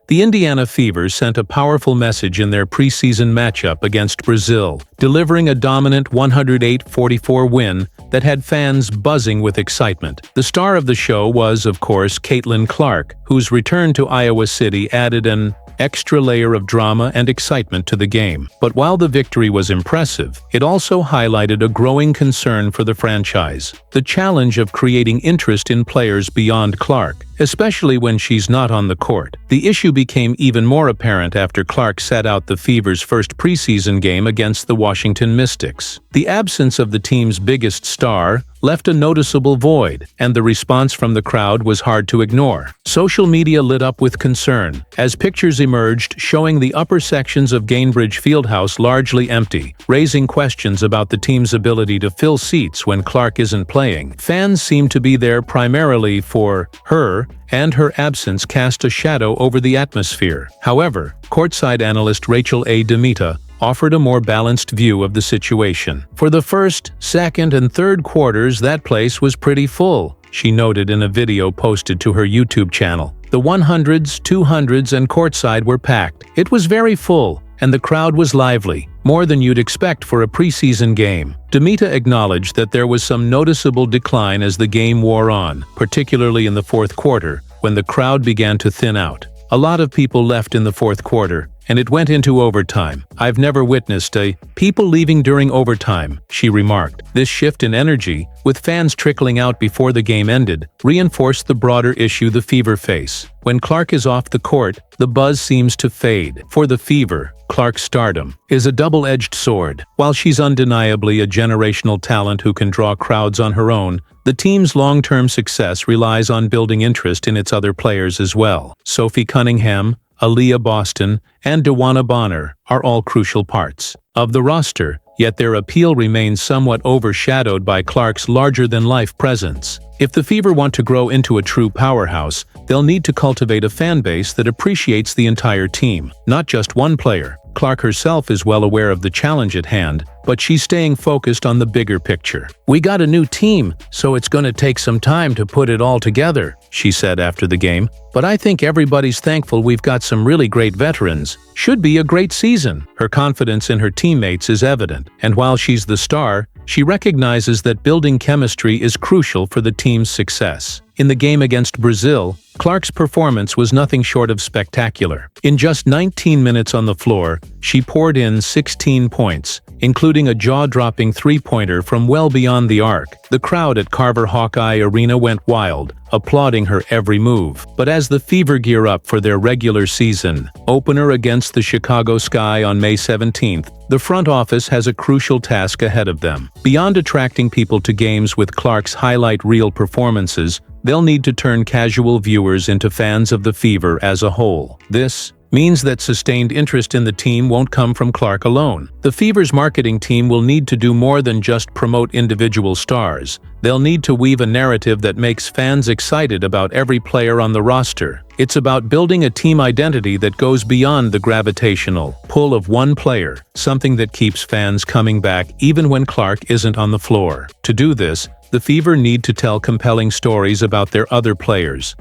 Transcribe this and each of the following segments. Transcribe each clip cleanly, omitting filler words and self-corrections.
The Indiana Fever sent a powerful message in their preseason matchup against Brazil, delivering a dominant 108-44 win that had fans buzzing with excitement. The star of the show was, of course, Caitlin Clark, whose return to Iowa City added an extra layer of drama and excitement to the game. But while the victory was impressive, it also highlighted a growing concern for the franchise: the challenge of creating interest in players beyond Clark, especially when she's not on the court. The issue became even more apparent after Clark sat out the Fever's first preseason game against the Washington Mystics. The absence of the team's biggest star left a noticeable void, and the response from the crowd was hard to ignore. Social media lit up with concern as pictures emerged showing the upper sections of Gainbridge Fieldhouse largely empty, raising questions about the team's ability to fill seats when Clark isn't playing. Fans seem to be there primarily for her, and her absence cast a shadow over the atmosphere. However, courtside analyst Rachel A. Demita offered a more balanced view of the situation. "For the first, second, and third quarters, that place was pretty full," she noted in a video posted to her YouTube channel. "The 100s, 200s, and courtside were packed. It was very full, and the crowd was lively, more than you'd expect for a preseason game." Demita acknowledged that there was some noticeable decline as the game wore on, particularly in the fourth quarter, when the crowd began to thin out. "A lot of people left in the fourth quarter, and it went into overtime. I've never witnessed people leaving during overtime," she remarked. This shift in energy, with fans trickling out before the game ended, reinforced the broader issue the Fever face. When Clark is off the court, the buzz seems to fade. For the Fever, Clark's stardom is a double-edged sword. While she's undeniably a generational talent who can draw crowds on her own, the team's long-term success relies on building interest in its other players as well. Sophie Cunningham, Aaliyah Boston, and DeWanna Bonner are all crucial parts of the roster, yet their appeal remains somewhat overshadowed by Clark's larger-than-life presence. If the Fever want to grow into a true powerhouse, they'll need to cultivate a fan base that appreciates the entire team, not just one player. Clark herself is well aware of the challenge at hand, but she's staying focused on the bigger picture. "We got a new team, so it's gonna take some time to put it all together," she said after the game. "But I think everybody's thankful we've got some really great veterans. Should be a great season." Her confidence in her teammates is evident, and while she's the star, she recognizes that building chemistry is crucial for the team's success. In the game against Brazil, Clark's performance was nothing short of spectacular. In just 19 minutes on the floor, she poured in 16 points, including a jaw-dropping three-pointer from well beyond the arc. The crowd at Carver Hawkeye Arena went wild, applauding her every move. But as the Fever gear up for their regular season opener against the Chicago Sky on May 17th, the front office has a crucial task ahead of them. Beyond attracting people to games with Clark's highlight reel performances, they'll need to turn casual viewers into fans of the Fever as a whole. This means that sustained interest in the team won't come from Clark alone. The Fever's marketing team will need to do more than just promote individual stars. They'll need to weave a narrative that makes fans excited about every player on the roster. It's about building a team identity that goes beyond the gravitational pull of one player, something that keeps fans coming back even when Clark isn't on the floor. To do this, the Fever need to tell compelling stories about their other players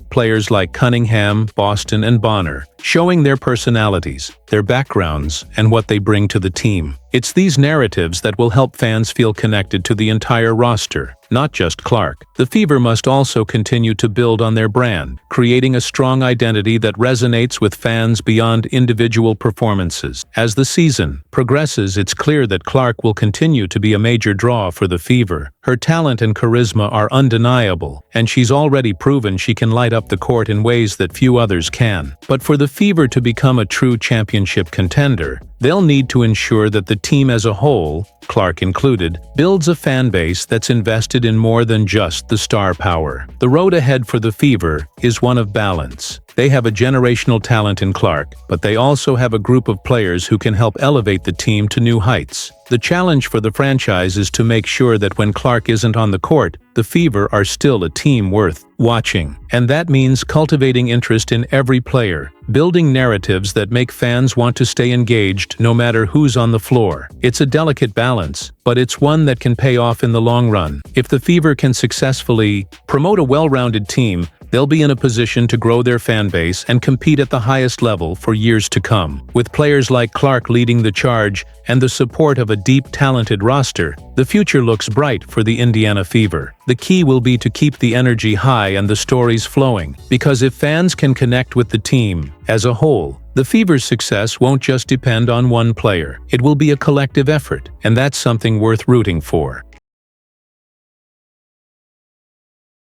like Cunningham, Boston, and Bonner, showing their personalities, their backgrounds, and what they bring to the team. It's these narratives that will help fans feel connected to the entire roster, not just Clark. The Fever must also continue to build on their brand, creating a strong identity that resonates with fans beyond individual performances. As the season progresses, it's clear that Clark will continue to be a major draw for the Fever. Her talent and charisma are undeniable, and she's already proven she can light up the court in ways that few others can. But for the Fever to become a true championship contender, they'll need to ensure that the team as a whole, Clark included, builds a fan base that's invested in more than just the star power. The road ahead for the Fever is one of balance. They have a generational talent in Clark, but they also have a group of players who can help elevate the team to new heights. The challenge for the franchise is to make sure that when Clark isn't on the court, the Fever are still a team worth watching. And that means cultivating interest in every player, building narratives that make fans want to stay engaged no matter who's on the floor. It's a delicate balance, but it's one that can pay off in the long run. If the Fever can successfully promote a well-rounded team, they'll be in a position to grow their fan base and compete at the highest level for years to come. With players like Clark leading the charge and the support of a deep, talented roster, the future looks bright for the Indiana Fever. The key will be to keep the energy high and the stories flowing, because if fans can connect with the team as a whole, the Fever's success won't just depend on one player. It will be a collective effort, and that's something worth rooting for.